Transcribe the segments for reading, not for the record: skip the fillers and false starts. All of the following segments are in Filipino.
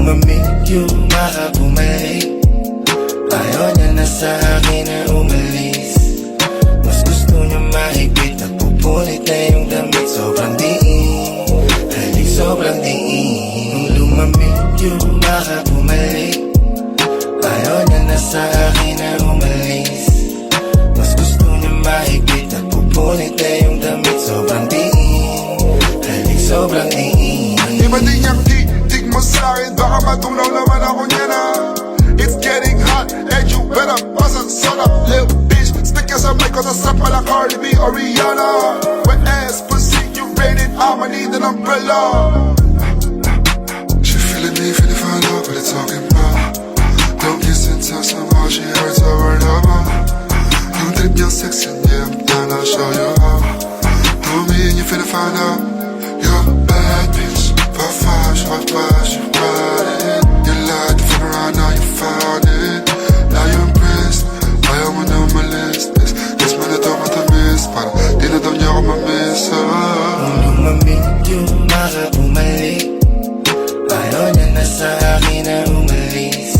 lumamig yung makabumalik. Ayaw niya na sa akin na umalis. Mas gusto niya mahigpit, nagpupunit na yung damit. Sobrang diin, halik sobrang diin. Nung lumamig yung makabumalik. Ayaw niya na sa akin na umalis. Mas gusto niya mahigpit, nagpupunit na yung damit. Sobrang diin, halik sobrang diin. Di ba di niyang titig mo sa'kin? Baka matunaw naman ako niya na. It's getting hot and you better buzz and son up, little bitch. Stick as a mic cause I suck like Cardi B or Rihanna. Wet ass pussy, you rated, I'ma need an umbrella. She feeling me, feeling fine up, but it's talking about. Don't listen to somehow, she hurts her word about. Ang trip niyang sexy, yeah, I'm down, I'll show you how. Do me and you feeling fine up. You're a bad bitch, for five, short flash, you ride it. You lied to fuck around, now you found it. Now you're impressed, ayaw mo na umalis. This man ito matamis, parang di na daw niya ako mamiss. Nung lumamig yung makabumalik. Ayaw niya na sa akin na umalis.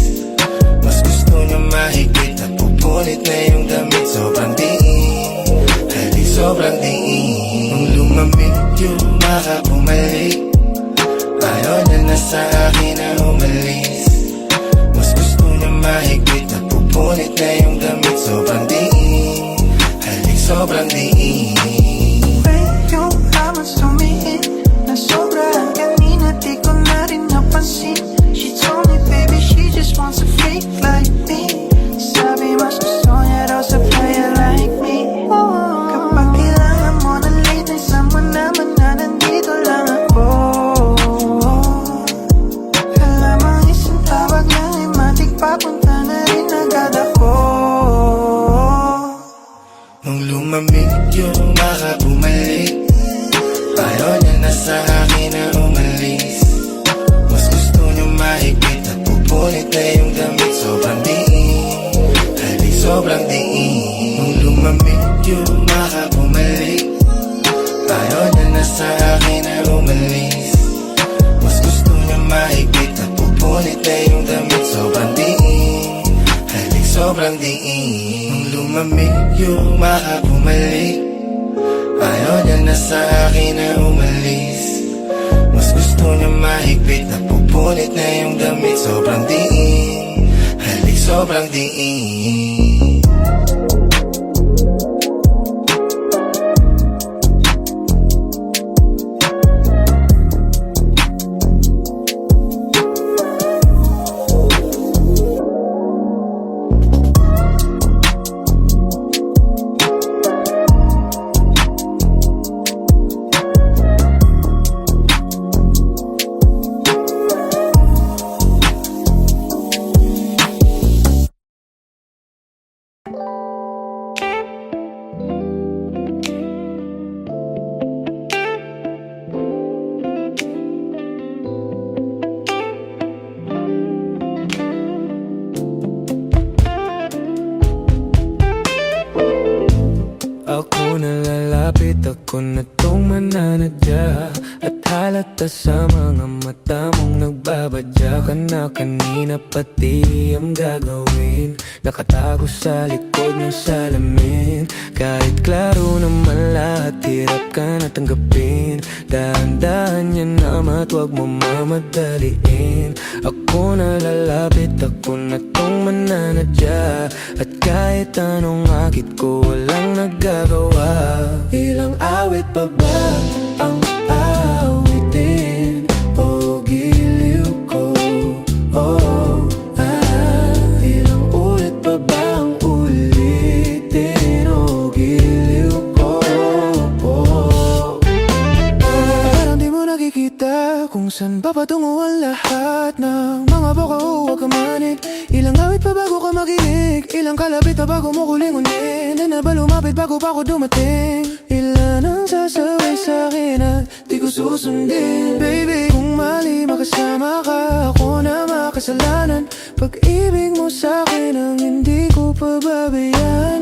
Mas gusto niya mahigpit, nagpupunit na yung damit. Sobrang diin, halik sobrang diin. Nung lumamig yung makabumalik. Ayaw niya na sa akin na umalis. Mas gusto niya mahigpit, nagpupunit na yung damit. Sobrang diin, halik sobrang diin. Yung lamas tumihin na sobra kanina, di ko na rin napansin. She told me baby she just wants a freak like me. Sabi mas gusto niya daw sa player like me. Kapag kailangan mo ng late night, sama naman na nandito lang ako. Kalamang isang tawag lang ay matik, papunta na rin agad ako. Nung lumamig yung makabumalik. Ayaw niya na sa akin na umalis. Mas gusto niya mahigpit, nagpupunit na yung damit. Sobrang diin, halik sobrang diin. Nung lumamig yung makabumalik. Ayaw niya na sa akin na umalis. Mas gusto niya mahigpit, nagpupunit na yung damit. Sobrang diin, halik sobrang diin. Nung lumamig yung makabumalik. Ayaw niya na sa akin na umalis. Mas gusto niya mahigpit, nagpupunit na yung damit. Sobrang diin, halik sobrang diin. Ako nalalapit, ako na tong mananadya. At halata sa mga mata mong nagbabadya ka na kanina, pati ang gagawin. Nakatago sa likod ng salamin. Kahit klaro naman lahat, hirap ka na tanggapin. Dahan-dahan yan naman at huwag mo mamadaliin. Ako nalalapit, ako na tong mananadya. At kahit anong akit ko, walang nagagawa. Ilang awit pa ba ang awitin? O giliw ko, oh, ilang ulit pa ba ang ulitin? O giliw ko, oh. Parang di mo nakikita kung saan ba patungo ang lahat ng mga baka, huwag ka manig. Ilang awit pa bago ka makinig? Ilang kalapit pa bago mo kulingunin? Na ba lumapit bago pa ako dumating? Ilan ang sasaway sa'kin at di ko susundin? Baby, kung mali makasama ka, ako na makasalanan. Pag-ibig mo sa'kin ang hindi ko pababayaan.